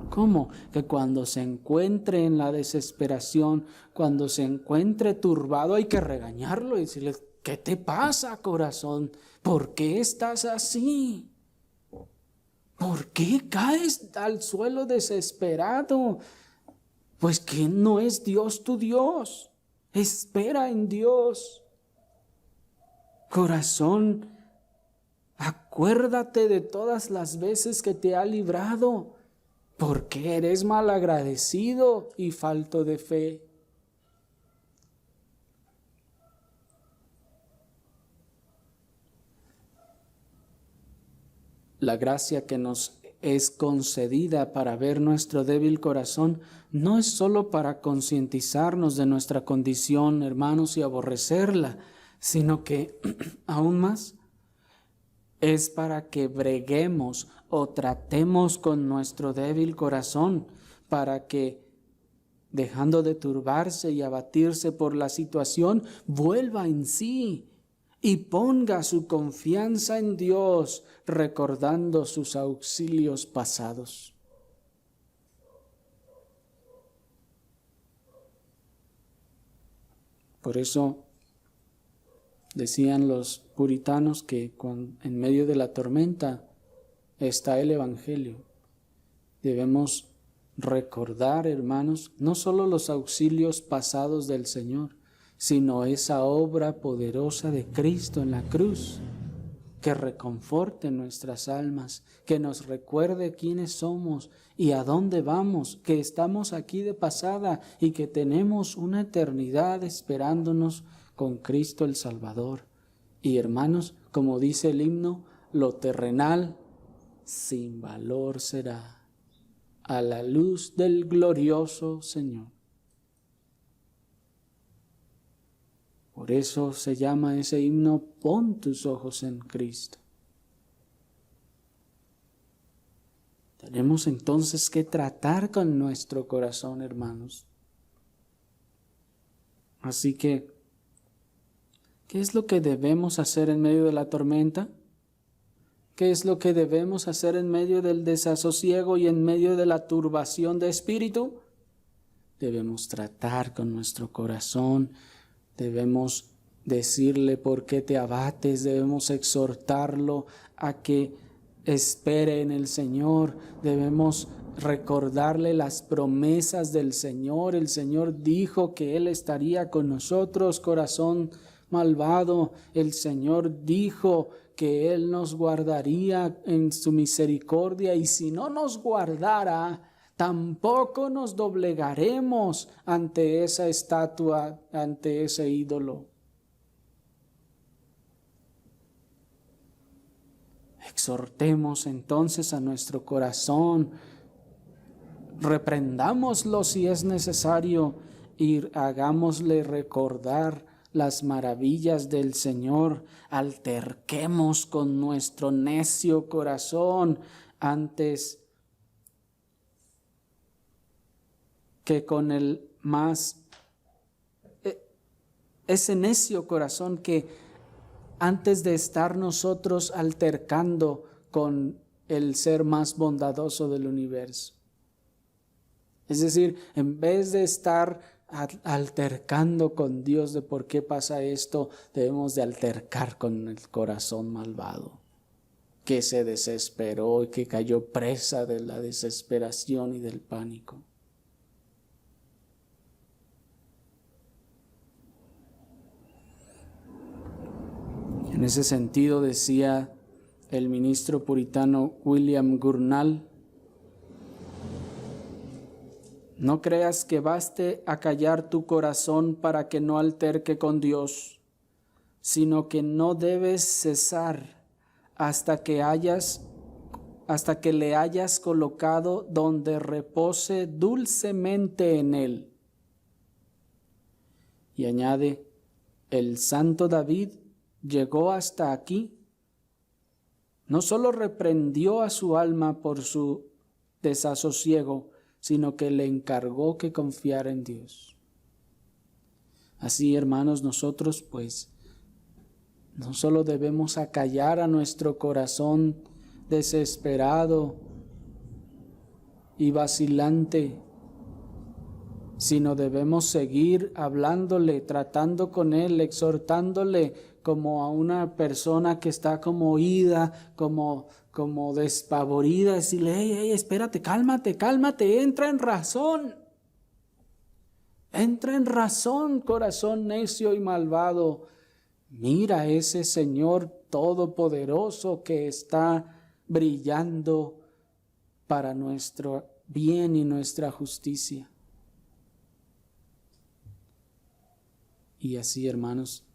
¿Cómo? Que cuando se encuentre en la desesperación, cuando se encuentre turbado, hay que regañarlo y decirle: ¿qué te pasa, corazón? ¿Por qué estás así? ¿Por qué caes al suelo desesperado? Pues que no es Dios tu Dios. Espera en Dios. Corazón, acuérdate de todas las veces que te ha librado, porque eres malagradecido y falto de fe. La gracia que nos es concedida para ver nuestro débil corazón no es solo para concientizarnos de nuestra condición, hermanos, y aborrecerla, sino que aún más es para que breguemos o tratemos con nuestro débil corazón, para que, dejando de turbarse y abatirse por la situación, vuelva en sí y ponga su confianza en Dios, recordando sus auxilios pasados. Por eso decían los puritanos que en medio de la tormenta está el Evangelio. Debemos recordar, hermanos, no solo los auxilios pasados del Señor, sino esa obra poderosa de Cristo en la cruz. que reconforte nuestras almas, que nos recuerde quiénes somos y a dónde vamos, que estamos aquí de pasada y que tenemos una eternidad esperándonos con Cristo el Salvador. Y hermanos, como dice el himno, lo terrenal sin valor será a la luz del glorioso Señor. Por eso se llama ese himno, pon tus ojos en Cristo. Tenemos entonces que tratar con nuestro corazón, hermanos. Así que, ¿qué es lo que debemos hacer en medio de la tormenta? ¿Qué es lo que debemos hacer en medio del desasosiego y en medio de la turbación de espíritu? Debemos tratar con nuestro corazón. Debemos decirle por qué te abates, debemos exhortarlo a que espere en el Señor, debemos recordarle las promesas del Señor. El Señor dijo que Él estaría con nosotros, corazón malvado. El Señor dijo que Él nos guardaría en su misericordia, y si no nos guardara, tampoco nos doblegaremos ante esa estatua, ante ese ídolo. Exhortemos entonces a nuestro corazón, reprendámoslo si es necesario y hagámosle recordar las maravillas del Señor. Alterquemos con nuestro necio corazón antes que con el más, ese necio corazón que antes de estar nosotros altercando con el ser más bondadoso del universo. Es decir, en vez de estar altercando con Dios de por qué pasa esto, debemos de altercar con el corazón malvado, que se desesperó y que cayó presa de la desesperación y del pánico. En ese sentido decía el ministro puritano William Gurnall: no creas que baste acallar tu corazón para que no alterque con Dios, sino que no debes cesar hasta que le hayas colocado donde repose dulcemente en él. Y añade, el santo David llegó hasta aquí. No solo reprendió a su alma por su desasosiego, sino que le encargó que confiara en Dios. Así, hermanos, nosotros pues no solo debemos acallar a nuestro corazón desesperado y vacilante, sino debemos seguir hablándole, tratando con él, exhortándole como a una persona que está como oída, como despavorida, decirle, hey, espérate, cálmate, entra en razón, corazón necio y malvado. Mira ese Señor todopoderoso que está brillando para nuestro bien y nuestra justicia. Y así, hermanos,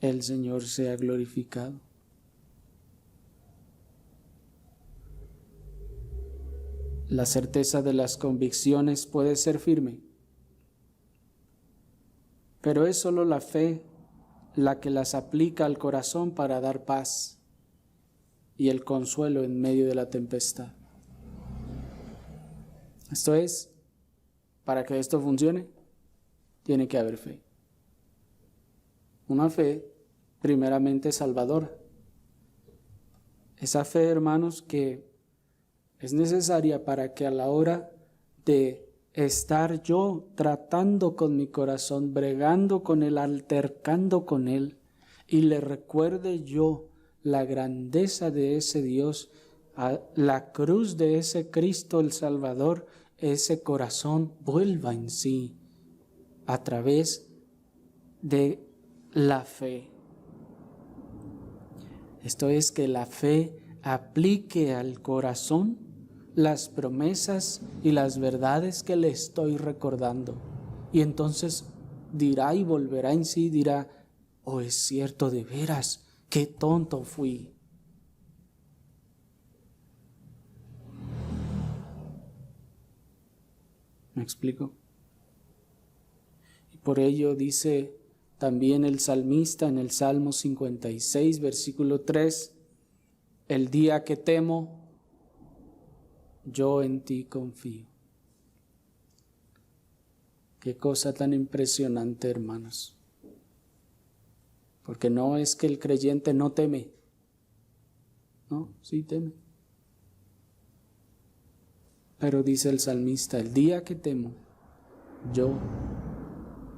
el Señor sea glorificado. La certeza de las convicciones puede ser firme, pero es solo la fe la que las aplica al corazón para dar paz y el consuelo en medio de la tempestad. Esto es, para que esto funcione, tiene que haber fe. Una fe primeramente salvadora. Esa fe, hermanos, que es necesaria para que a la hora de estar yo tratando con mi corazón, bregando con él, altercando con él, y le recuerde yo la grandeza de ese Dios, a la cruz de ese Cristo el Salvador, ese corazón vuelva en sí a través de la fe. Esto es que la fe aplique al corazón las promesas y las verdades que le estoy recordando. Y entonces dirá y volverá en sí, dirá, oh, es cierto, de veras, qué tonto fui. ¿Me explico? Y por ello dice también el salmista en el Salmo 56, versículo 3, el día que temo, yo en ti confío. Qué cosa tan impresionante, hermanos. Porque no es que el creyente no teme. No, sí teme. Pero dice el salmista, el día que temo, yo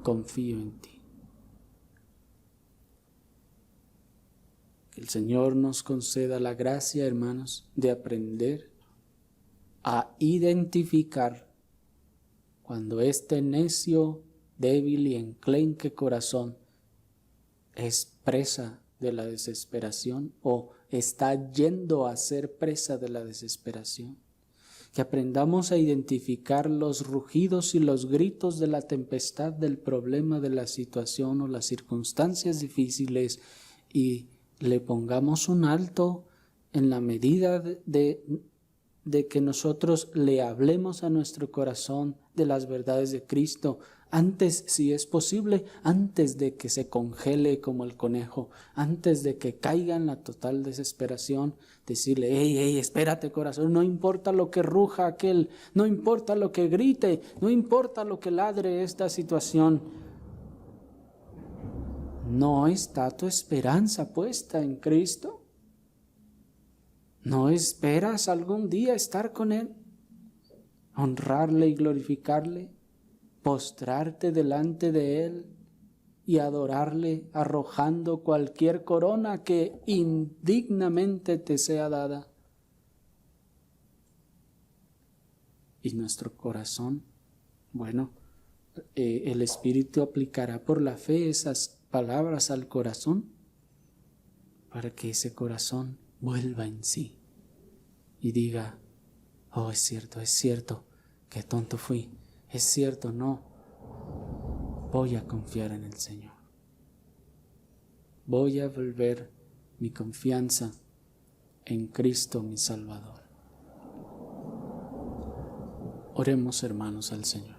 confío en ti. Que el Señor nos conceda la gracia, hermanos, de aprender a identificar cuando este necio, débil y enclenque corazón es presa de la desesperación o está yendo a ser presa de la desesperación. Que aprendamos a identificar los rugidos y los gritos de la tempestad, del problema, de la situación o las circunstancias difíciles y le pongamos un alto en la medida de que nosotros le hablemos a nuestro corazón de las verdades de Cristo, antes, si es posible, antes de que se congele como el conejo, antes de que caiga en la total desesperación, decirle, hey, espérate corazón, no importa lo que ruja aquel, no importa lo que grite, no importa lo que ladre esta situación, ¿no está tu esperanza puesta en Cristo? ¿No esperas algún día estar con Él? Honrarle y glorificarle, postrarte delante de Él y adorarle arrojando cualquier corona que indignamente te sea dada. Y nuestro corazón, bueno, el Espíritu aplicará por la fe esas palabras al corazón para que ese corazón vuelva en sí y diga, oh, es cierto, qué tonto fui, es cierto, no, voy a confiar en el Señor, voy a volver mi confianza en Cristo mi Salvador. Oremos, hermanos, al Señor.